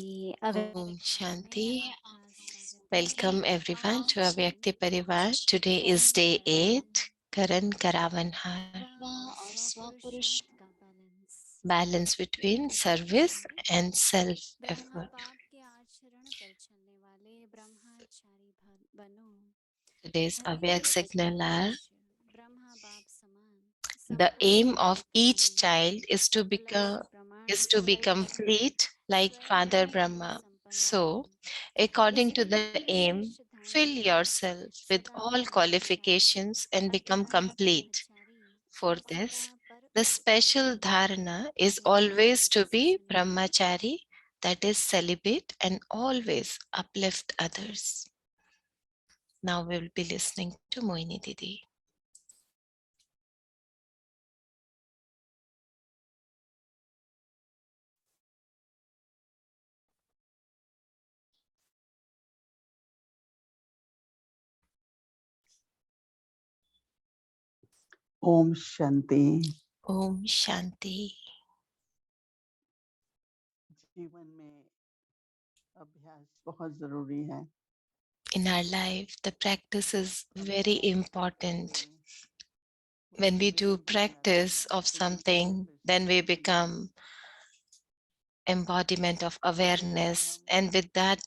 Om Shanti. Welcome everyone to Avyakti Parivar. Today is day 8, Karankaravanhar. Balance between service and self-effort. Today's Avyak signal are the aim of each child is to be complete like Father Brahma. So, according to the aim, fill yourself with all qualifications and become complete. For this, the special dharana is always to be brahmachari, that is celibate, and always uplift others. Now we will be listening to Mohini Didi. Om Shanti. Om Shanti. जीवन में अभ्यास बहुत जरूरी है। In our life, the practice is very important. When we do practice of something, then we become embodiment of awareness, and with that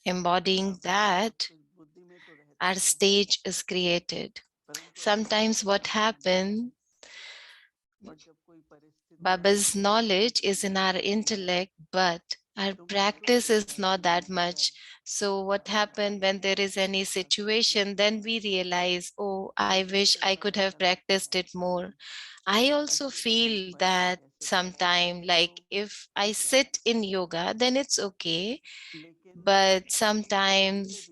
embodying that, our stage is created. Sometimes what happens, Baba's knowledge is in our intellect, but our practice is not that much. So what happened when there is any situation, then we realize, oh, I wish I could have practiced it more. I also feel that sometime, like if I sit in yoga, then it's okay. But sometimes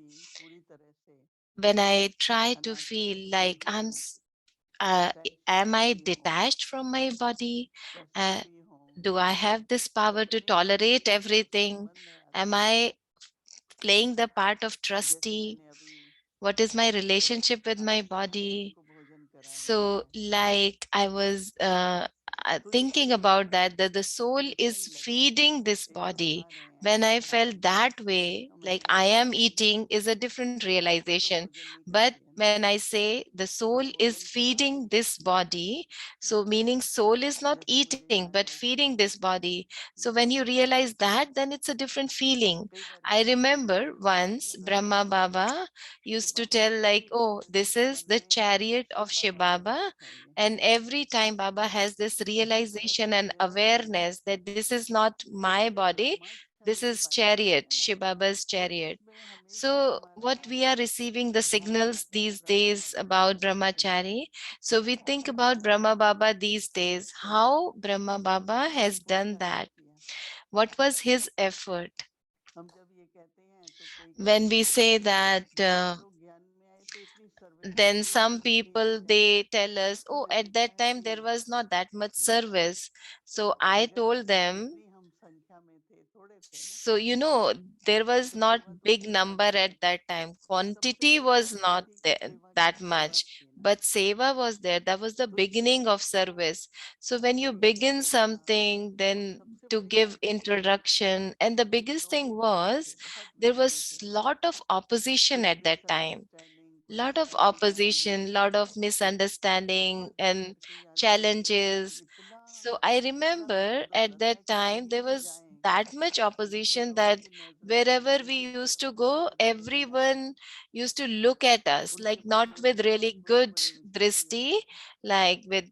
when I try to feel like uh, am I detached from my body? Uh, do I have this power to tolerate everything? Am I playing the part of trustee? What is my relationship with my body? So, like I was thinking about that the soul is feeding this body. When I felt that way, like I am eating, is a different realization. But when I say the soul is feeding this body, so meaning soul is not eating but feeding this body. So when you realize that, then it's a different feeling. I remember once Brahma Baba used to tell like, oh, this is the chariot of Shiv Baba. And every time Baba has this realization and awareness that this is not my body, this is chariot, Shiv Baba's chariot. So what we are receiving the signals these days about brahmachari. So we think about Brahma Baba these days, how Brahma Baba has done that. What was his effort? When we say that then some people they tell us, oh, at that time there was not that much service. So I told them, so there was not big number at that time, quantity was not there, that much, but seva was there. That was the beginning of service. So when you begin something, then to give introduction, and the biggest thing was there was lot of opposition at that time, lot of opposition, lot of misunderstanding and challenges. So I remember at that time there was that much opposition that wherever we used to go, everyone used to look at us like not with really good drishti, like with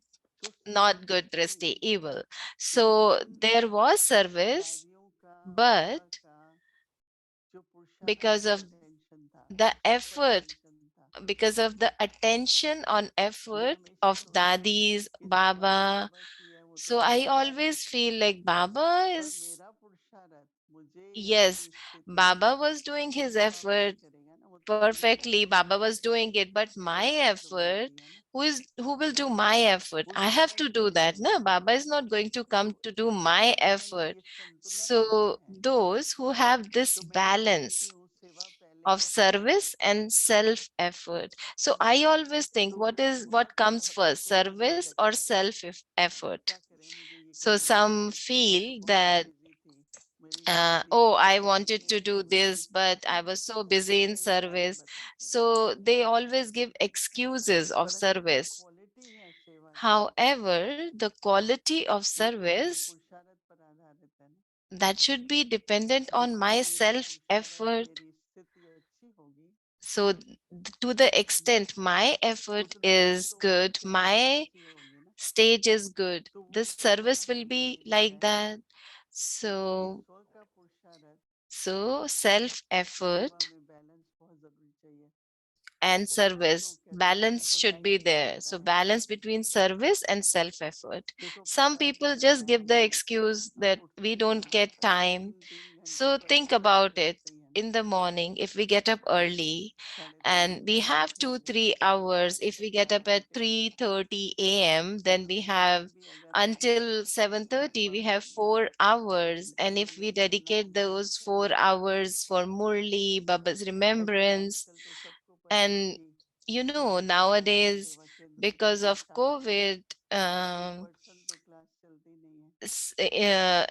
not good drishti, evil. So there was service, but because of the effort, because of the attention on effort of dadis, Baba. So I always feel like Baba is, yes, Baba was doing his effort perfectly. Baba was doing it, but my effort, who will do my effort? I have to do that. No, Baba is not going to come to do my effort. So those who have this balance of service and self effort. So I always think, what comes first, service or self effort? So some feel that मेरी family oh, में I ऐसे wanted नहीं to है do कि मैं this, कुछ but I was so busy in सही कारण service. बता सके। So they always give excuses of परंतु जो service. क्वालिटी है सेवा की, However, the quality of वो तो मेरे service, पुरुषार्थ पर आधारित है ना। that should be dependent on जितना my मेरा self पुरुषार्थ, effort. मेरी स्थिति अच्छी होगी, So to the extent my effort उतना ही is तो मेरी good, क्वालिटी my अच्छी होगी ना। stage is good, तो the वो service will पुरुषार्थ be मेरे लिए like रहना that. कि So स्व का पुरुषार्थ self सेवा effort में बैलेंस बहुत जरूरी चाहिए। and बहुत से service लोग कहते हैं मेरे balance को should be टाइम नहीं there. मिलता So है। balance between service and self effort. देखो Some परिवार people चलता just है, give the excuse that we उठते don't नहीं हैं, get time. 3 3 घंटे So think परिवार में about it. रहते ही है ना। In the morning, if we get up early and we 3:30 4 have two, बजे 3 hours, if we get up at घंटे 3:30 a.m., then we have भी अगर until 7:30, we have 4 hours. And if we भगवान का नाम dedicate लेते those चले, 4 hours for Murli, Baba's लेकिन remembrance, आजकल तो सबको पता है and कि हमारे nowadays, सेवा केंद्र में because of पैसा COVID, 2% तो क्लास चलती नहीं है।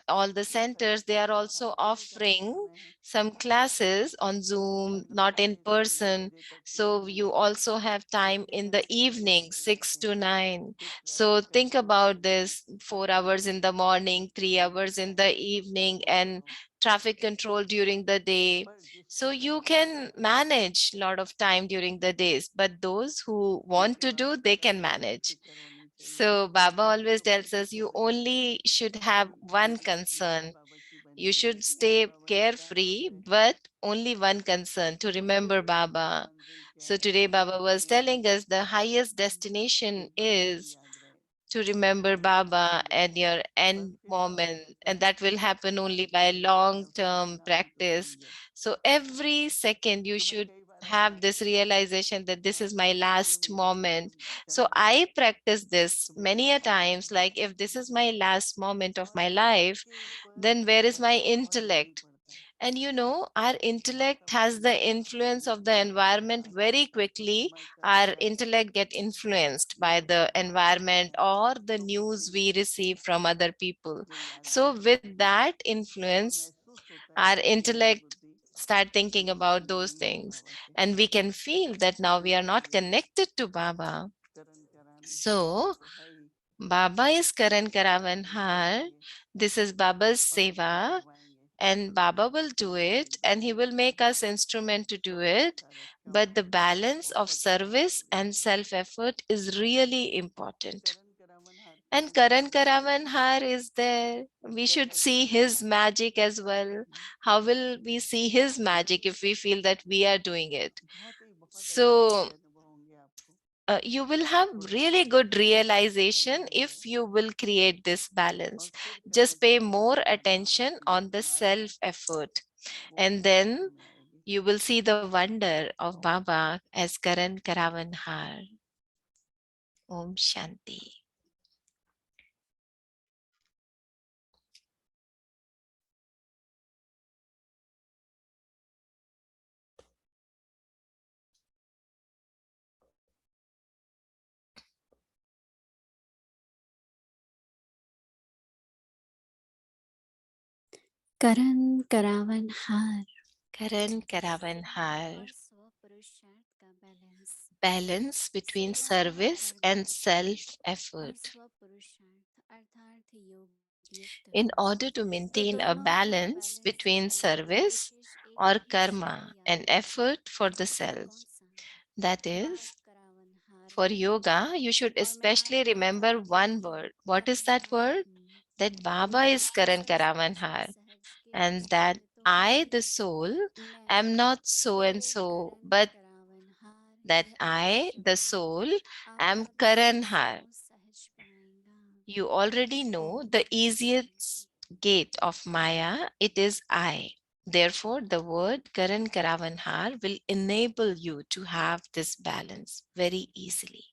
all the सभी centers, they are पैसा also खाते ही खाते offering समय है। some classes on Zoom, Sant not in बताते हैं 3 person. बजे तक So फ्री है, you also have time इसलिए in मैं the समय से evening, पहले 6 उठती to हूँ। 9. कुछ ऐसे So think करती हूँ about this, 4 hours in the morning, 3 hours in the evening, वो and करूँ, traffic control during the day. पर So जिसको you करना है can manage a lot of time during the days, but those who want to सेवा do, में they can सबको manage. बेफिक्र होनी चाहिए। So Baba किसी always को tells फिक्र us you थोड़ी है only should have कि one मेरी बीवी concern. बाबा की बनी You should रहेगी या stay बाबा विश्राम carefree, करते, but only one concern to उससे remember बड़ी कोई Baba. मंजिल क्या So है today Baba was दुनिया में telling us the highest कि destination भगवान is याद रहे। to remember Baba इसलिए at your पर end फिर बाबा moment, कहते and हैं that will happen only by कार्यक्रम के long अवसर पर term नाम तो practice. लीजिए। So every second you तो मैं should कई बार अपने have this realization that this is my ये last मेरा moment. So चरण I कमल है, practice this तो मेरे many a ऊपर times, like if this is my last moment of और my life, सबके ऊपर then where is my बहुत भारी intellect? पड़ता है। And our intellect has the वातावरण influence of the विपरीत environment होता है, very quickly. मैं Our करूँगा intellect get influenced by the environment or the तो वो news we देखिए receive from other people. मुझे याद So आएगा with that और influence, महसूस होता है our कि मेरी intellect बुद्धि start thinking about those नहीं है things, बाबा के, and we can feel that now we are not इसलिए connected to Baba. Karan करावन So तो है ही, Baba is सेवा Karankaravanhar. करेंगे This is Baba's और हम seva, करवाएंगे। and Baba will do it, इसलिए and he will make us instrument to स्व do का it. पुरुषार्थ का But the balance of बहुत ज़्यादा service ज़रूरी and है। self effort is really important. Karan करावन And कैसे Karan होगा? Karavanhar is there. We should कैसे see दिखेगा? his magic as well. How will we see his magic if we feel that we are doing it? बहुत अच्छे So अच्छे अनुभव होंगे आपको। you will have थोड़ा really समय good देकर के सेवा realization लिया जाए if you will create this और balance. फिर कहे Just pay कि more मैं बाबा attention की on the दामाद हूँ, self effort, वो and आपके then समझ में आएगी। you will see the wonder of Om Baba Shanti. as Karan Karavanhar. Om Shanti. Karankaravanhar Karan Karavanhar. और स्वपुरुषार्थ का बैलेंस। Balance between सेवा में service and कर्मठ self और effort. स्वपुरुषार्थ अर्थात योग युक्त In हो order to तो maintain a दोनों का balance बैलेंस between करने का service विशेष एक or ही शब्द karma याद and रखें। effort for the वो self, कौन सा? that बाब is, करावनहार for हूँ yoga, you should और मैं especially आपका remember one करावनहार word. What is that करनहार word? हूँ। That Baba मैं is आपके Karan संस्पर्श में Karavanhar, सहज के and that आते तो I, हूँ। the soul, मैं am not so and तो so, करण but करावनहार that यह एक I, the शब्द soul, am आपका विश्वास Karanhar. को सहज बनाएगा। You already know Om the Shanti. easiest gate of Maya, it is I. Therefore, the word Karan Karavanhar will enable you to have this balance very easily.